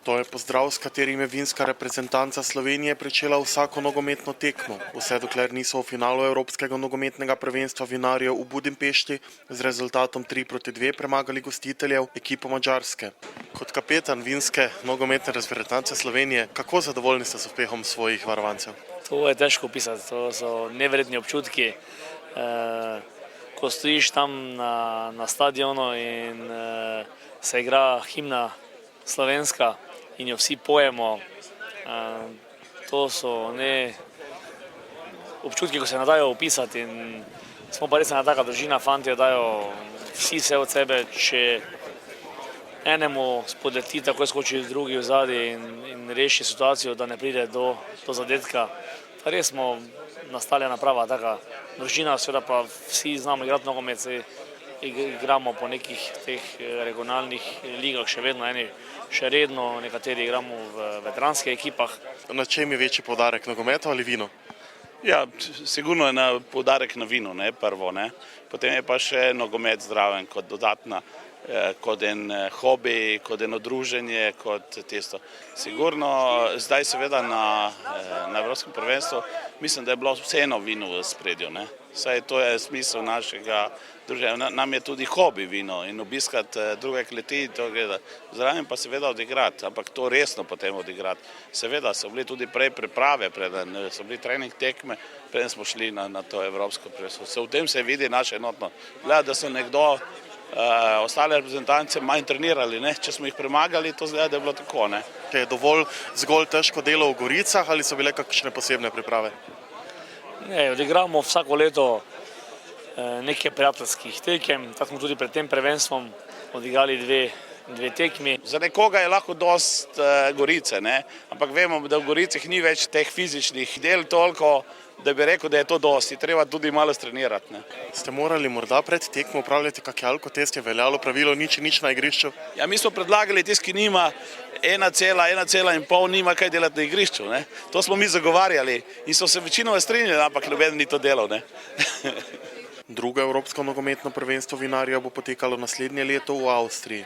To je pozdrav, s katerim je vinska reprezentanca Slovenije pričela vsako nogometno tekmo, vse dokler niso v finalu Evropskega nogometnega prvenstva vinarjev v Budimpešti z rezultatom 3:2 premagali gostiteljev, ekipo Madžarske. Kot kapetan vinske nogometne reprezentance Slovenije, kako zadovoljni ste s uspehom svojih varovancev? To je težko opisati, to so neverjetni občutki. Ko stojiš tam na stadionu in se igra himna slovenska in jo vsi pojemo, to so občutki, ko se ne dajo opisati. In smo pa res ena taka družina, fantje dajo vsi vse od sebe, če enemu spodleti, takoj skoči drugi v zadnji in reši situacijo, da ne pride do zadetka. Res smo nastaljena prava taka družina, seveda pa vsi znamo igrati nogomet, igramo po nekih teh regionalnih ligah še vedno, eni še redno, nekateri igramo v veteranskih ekipah. Na čem je večji poudarek, nogometu ali vino? Ja, sigurno je poudarek na vinu, prvo. Potem je pa še nogomet zdraven kot dodatna, kot en hobi, kot eno druženje, kot tisto. Sigurno, zdaj seveda na Evropskem prvenstvu, mislim, da je bilo vseeno vino v spredju. Saj to je smisel našega druženja. Nam je tudi hobi vino in obiskati druge kleti, to gleda. Zraven pa seveda odigrati, ampak to resno potem odigrati. Seveda so bili tudi prej priprave, preden so bili trening tekme, preden smo šli na to Evropsko prvenstvo. V tem se vidi naše enotno. Gleda, da so nekdo ostale reprezentance manj trenirali, če smo jih premagali, to zgleda, da je bilo tako. Je dovolj zgolj težko delo v Goricah ali so bile kakšne posebne priprave? Ne, odigramo vsako leto nekaj prijateljskih tekem, tako smo tudi pred tem prvenstvom odigrali dve tekmi. Za nekoga je lahko dost Gorice, ampak vemo, da v Goricah ni več teh fizičnih del toliko, da bi rekel, da je to dosti, treba tudi malo strenirati. Ste morali morda pred tekmo upravljati kak alkotest, je veljalo pravilo nič na igrišču? Ja, mi smo predlagali tist, ki nima 1,5 nima kaj delati na igrišču. To smo mi zagovarjali in so se večinoma strinjali, ampak noben ni to delal. Drugo Evropsko nogometno prvenstvo vinarjev bo potekalo naslednje leto v Avstriji.